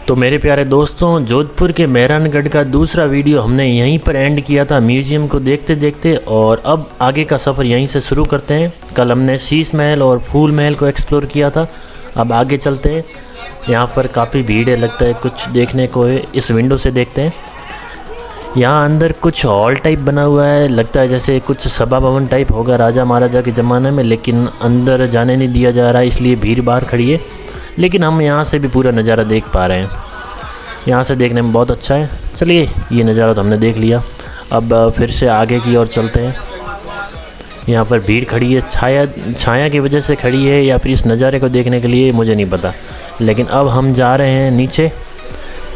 तो मेरे प्यारे दोस्तों, जोधपुर के मेहरानगढ़ का दूसरा वीडियो हमने यहीं पर एंड किया था म्यूज़ियम को देखते देखते, और अब आगे का सफ़र यहीं से शुरू करते हैं। कल हमने शीश महल और फूल महल को एक्सप्लोर किया था, अब आगे चलते हैं। यहाँ पर काफ़ी भीड़ है, लगता है कुछ देखने को है। इस विंडो से देखते हैं। यहाँ अंदर कुछ हॉल टाइप बना हुआ है, लगता है जैसे कुछ सभा भवन टाइप होगा राजा महाराजा के ज़माने में, लेकिन अंदर जाने नहीं दिया जा रहा है, इसलिए भीड़ बाहर खड़ी है। लेकिन हम यहाँ से भी पूरा नज़ारा देख पा रहे हैं। यहाँ से देखने में बहुत अच्छा है। चलिए, ये नज़ारा तो हमने देख लिया, अब फिर से आगे की ओर चलते हैं। यहाँ पर भीड़ खड़ी है, छाया की वजह से खड़ी है या फिर इस नज़ारे को देखने के लिए, मुझे नहीं पता। लेकिन अब हम जा रहे हैं नीचे।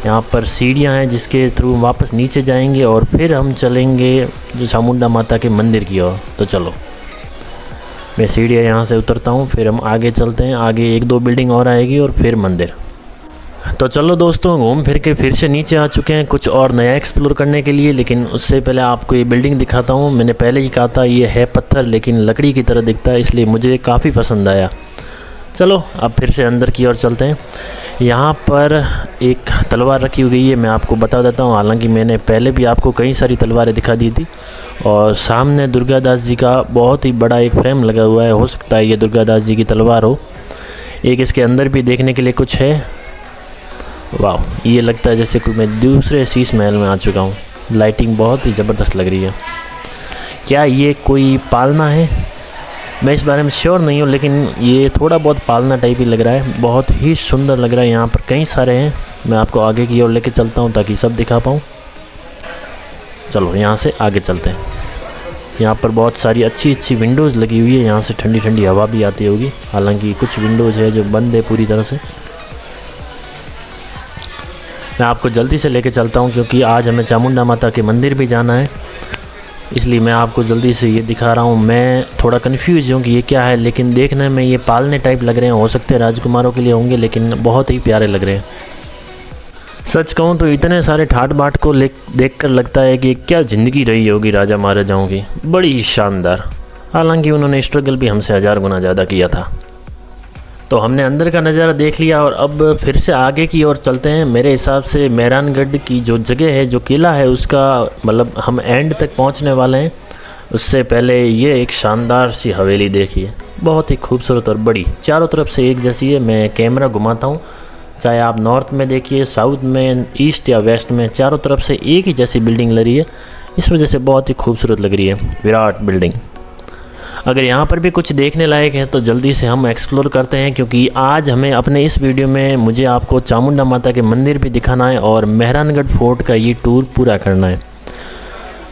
यहाँ पर सीढ़ियाँ हैं जिसके थ्रू वापस नीचे जाएंगे और फिर हम चलेंगे जो चामुंडा माता के मंदिर की ओर। तो चलो, मैं सीढ़ियाँ यहाँ से उतरता हूँ, फिर हम आगे चलते हैं। आगे एक दो बिल्डिंग और आएगी और फिर मंदिर। तो चलो दोस्तों, घूम फिर के फिर से नीचे आ चुके हैं कुछ और नया एक्सप्लोर करने के लिए। लेकिन उससे पहले आपको ये बिल्डिंग दिखाता हूँ। मैंने पहले ही कहा था ये है पत्थर लेकिन लकड़ी की तरह दिखता है, इसलिए मुझे काफ़ी पसंद आया। चलो अब फिर से अंदर की ओर चलते हैं। यहाँ पर एक तलवार रखी हुई है, मैं आपको बता देता हूँ। हालांकि मैंने पहले भी आपको कई सारी तलवारें दिखा दी थी। और सामने दुर्गा दास जी का बहुत ही बड़ा एक फ्रेम लगा हुआ है, हो सकता है ये दुर्गा दास जी की तलवार हो। एक इसके अंदर भी देखने के लिए कुछ है। वाह, ये लगता है जैसे कोई मैं दूसरे शीश महल में आ चुका हूँ। लाइटिंग बहुत ही ज़बरदस्त लग रही है। क्या ये कोई पालना है? मैं इस बारे में श्योर नहीं हूँ, लेकिन ये थोड़ा बहुत पालना टाइप ही लग रहा है। बहुत ही सुंदर लग रहा है। यहाँ पर कई सारे हैं, मैं आपको आगे की ओर लेके चलता हूँ ताकि सब दिखा पाऊँ। चलो यहाँ से आगे चलते हैं। यहाँ पर बहुत सारी अच्छी अच्छी विंडोज़ लगी हुई है, यहाँ से ठंडी ठंडी हवा भी आती होगी। हालांकि कुछ विंडोज़ है जो बंद है पूरी तरह से। मैं आपको जल्दी से लेके चलता हूँ क्योंकि आज हमें चामुंडा माता के मंदिर भी जाना है, इसलिए मैं आपको जल्दी से ये दिखा रहा हूँ। मैं थोड़ा कन्फ्यूज हूँ कि ये क्या है, लेकिन देखने में ये पालने टाइप लग रहे हैं। हो सकते हैं राजकुमारों के लिए होंगे, लेकिन बहुत ही प्यारे लग रहे हैं। सच कहूँ तो इतने सारे ठाट बाट को देख कर लगता है कि क्या ज़िंदगी रही होगी राजा महाराजाओं की, बड़ी शानदार। हालांकि उन्होंने स्ट्रगल भी हमसे 1000 गुना ज़्यादा किया था। तो हमने अंदर का नज़ारा देख लिया और अब फिर से आगे की ओर चलते हैं। मेरे हिसाब से मेहरानगढ़ की जो जगह है, जो किला है, उसका मतलब हम एंड तक पहुंचने वाले हैं। उससे पहले ये एक शानदार सी हवेली देखिए, बहुत ही खूबसूरत और बड़ी, चारों तरफ से एक जैसी है। मैं कैमरा घुमाता हूँ, चाहे आप नॉर्थ में देखिए, साउथ में, ईस्ट या वेस्ट में, चारों तरफ से एक ही जैसी बिल्डिंग लग रही है। इस वजह से बहुत ही खूबसूरत लग रही है, विराट बिल्डिंग। अगर यहाँ पर भी कुछ देखने लायक है तो जल्दी से हम एक्सप्लोर करते हैं, क्योंकि आज हमें अपने इस वीडियो में मुझे आपको चामुंडा माता के मंदिर भी दिखाना है और मेहरानगढ़ फोर्ट का ये टूर पूरा करना है।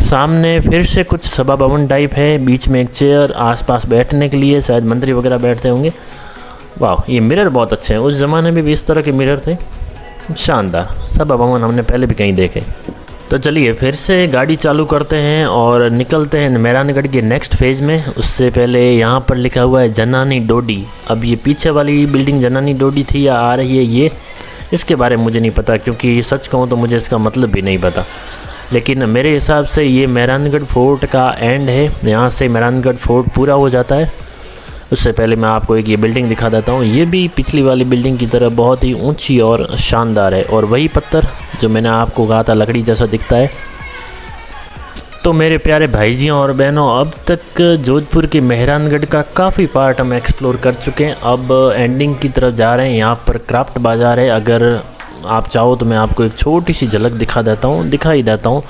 सामने फिर से कुछ सभा भवन टाइप है, बीच में एक चेयर, आसपास बैठने के लिए, शायद मंत्री वगैरह बैठते होंगे। वाह, ये मिरर बहुत अच्छे हैं। उस ज़माने में भी इस तरह के मिरर थे, शानदार। सभा भवन हमने पहले भी कहीं देखे। तो चलिए फिर से गाड़ी चालू करते हैं और निकलते हैं मेहरानगढ़ के नेक्स्ट फेज़ में। उससे पहले यहाँ पर लिखा हुआ है जनानी डोडी। अब ये पीछे वाली बिल्डिंग जनानी डोडी थी या आ रही है ये, इसके बारे में मुझे नहीं पता, क्योंकि सच कहूँ तो मुझे इसका मतलब भी नहीं पता। लेकिन मेरे हिसाब से ये मेहरानगढ़ फोर्ट का एंड है, यहाँ से मेहरानगढ़ फोर्ट पूरा हो जाता है। उससे पहले मैं आपको एक ये बिल्डिंग दिखा देता हूँ। ये भी पिछली वाली बिल्डिंग की तरह बहुत ही ऊंची और शानदार है, और वही पत्थर जो मैंने आपको कहा था लकड़ी जैसा दिखता है। तो मेरे प्यारे भाईजियों और बहनों, अब तक जोधपुर के मेहरानगढ़ का काफ़ी पार्ट हम एक्सप्लोर कर चुके हैं। अब एंडिंग की तरफ जा रहे हैं। यहाँ पर क्राफ्ट बाज़ार है, अगर आप चाहो तो मैं आपको एक छोटी सी झलक दिखा ही देता हूँ।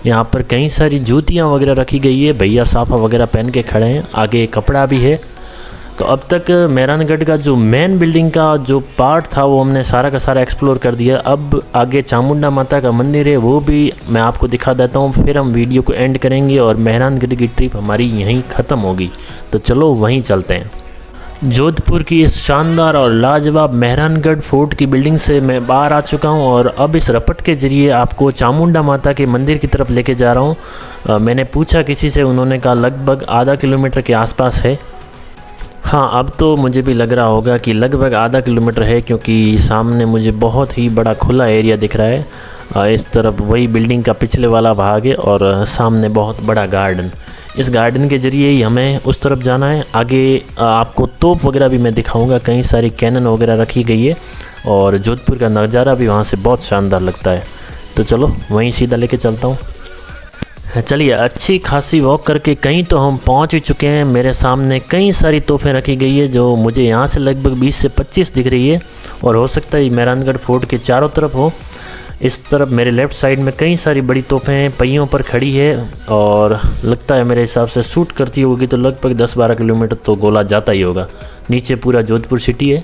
यहाँ पर कई सारी जूतियाँ वगैरह रखी गई है, भैया साफा वगैरह पहन के खड़े हैं, आगे कपड़ा भी है। तो अब तक मेहरानगढ़ का जो मेन बिल्डिंग का जो पार्ट था वो हमने सारा का सारा एक्सप्लोर कर दिया। अब आगे चामुंडा माता का मंदिर है, वो भी मैं आपको दिखा देता हूँ, फिर हम वीडियो को एंड करेंगे और मेहरानगढ़ की ट्रिप हमारी यहीं ख़त्म होगी। तो चलो वहीं चलते हैं। जोधपुर की इस शानदार और लाजवाब मेहरानगढ़ फोर्ट की बिल्डिंग से मैं बाहर आ चुका हूँ और अब इस रपट के ज़रिए आपको चामुंडा माता के मंदिर की तरफ लेके जा रहा हूँ। मैंने पूछा किसी से, उन्होंने कहा लगभग आधा किलोमीटर के आसपास है। हाँ, अब तो मुझे भी लग रहा होगा कि लगभग आधा किलोमीटर है, क्योंकि सामने मुझे बहुत ही बड़ा खुला एरिया दिख रहा है। इस तरफ वही बिल्डिंग का पिछले वाला भाग है और सामने बहुत बड़ा गार्डन। इस गार्डन के ज़रिए ही हमें उस तरफ जाना है। आगे आपको तोप वगैरह भी मैं दिखाऊंगा, कई सारी कैनन वगैरह रखी गई है। और जोधपुर का नज़ारा भी वहाँ से बहुत शानदार लगता है। तो चलो वहीं सीधा लेके चलता हूँ। चलिए, अच्छी खासी वॉक करके कहीं तो हम पहुँच ही चुके हैं। मेरे सामने कई सारी तोहफ़ें रखी गई है जो मुझे यहाँ से लगभग 20 से 25 दिख रही है, और हो सकता है मेहरानगढ़ फोर्ट के चारों तरफ हो। इस तरफ मेरे लेफ़्ट साइड में कई सारी बड़ी तोहफ़ें पहियों पर खड़ी है, और लगता है मेरे हिसाब से शूट करती होगी तो लगभग 10-12 किलोमीटर तो गोला जाता ही होगा। नीचे पूरा जोधपुर सिटी है,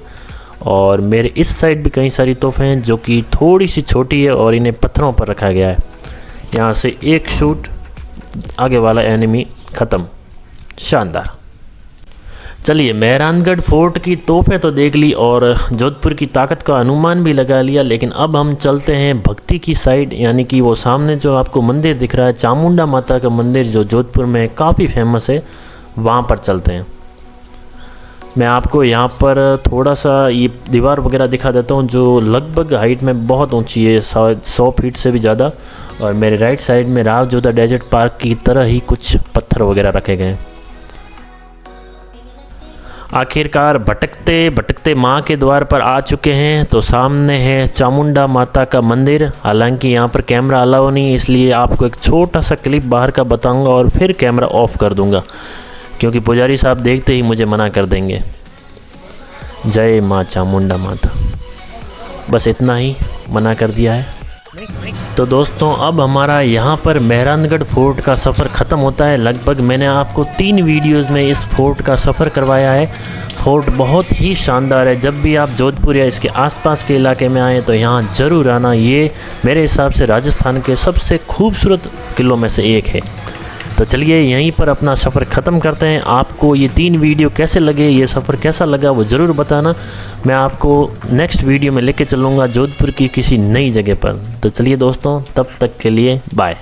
और मेरे इस साइड भी कई सारी तोहफ़ें हैं जो कि थोड़ी सी छोटी है और इन्हें पत्थरों पर रखा गया है। यहाँ से एक शूट, आगे वाला एनिमी ख़त्म। शानदार। चलिए, मेहरानगढ़ फोर्ट की तोहफ़ें तो देख ली और जोधपुर की ताकत का अनुमान भी लगा लिया, लेकिन अब हम चलते हैं भक्ति की साइड, यानी कि वो सामने जो आपको मंदिर दिख रहा है चामुंडा माता का मंदिर, जो जोधपुर में काफ़ी फेमस है, वहाँ पर चलते हैं। मैं आपको यहाँ पर थोड़ा सा ये दीवार वगैरह दिखा देता हूँ जो लगभग हाइट में बहुत ऊंची है, 100 फीट से भी ज़्यादा। और मेरे राइट साइड में राव जोधा डेजर्ट पार्क की तरह ही कुछ पत्थर वगैरह रखे गए हैं। आखिरकार भटकते भटकते माँ के द्वार पर आ चुके हैं। तो सामने है चामुंडा माता का मंदिर। हालांकि यहाँ पर कैमरा अलाउ नहीं है, इसलिए आपको एक छोटा सा क्लिप बाहर का बताऊंगा और फिर कैमरा ऑफ कर दूंगा, क्योंकि पुजारी साहब देखते ही मुझे मना कर देंगे। जय माँ चामुंडा माता, बस इतना ही मना कर दिया है। तो दोस्तों, अब हमारा यहाँ पर मेहरानगढ़ फोर्ट का सफ़र ख़त्म होता है। लगभग मैंने आपको 3 वीडियोज़ में इस फोर्ट का सफ़र करवाया है। फोर्ट बहुत ही शानदार है। जब भी आप जोधपुर या इसके आसपास के इलाके में आएँ तो यहाँ ज़रूर आना। ये मेरे हिसाब से राजस्थान के सबसे खूबसूरत किलों में से एक है। तो चलिए, यहीं पर अपना सफ़र ख़त्म करते हैं। आपको ये 3 वीडियो कैसे लगे, ये सफ़र कैसा लगा, वो ज़रूर बताना। मैं आपको नेक्स्ट वीडियो में लेके चलूँगा जोधपुर की किसी नई जगह पर। तो चलिए दोस्तों, तब तक के लिए बाय।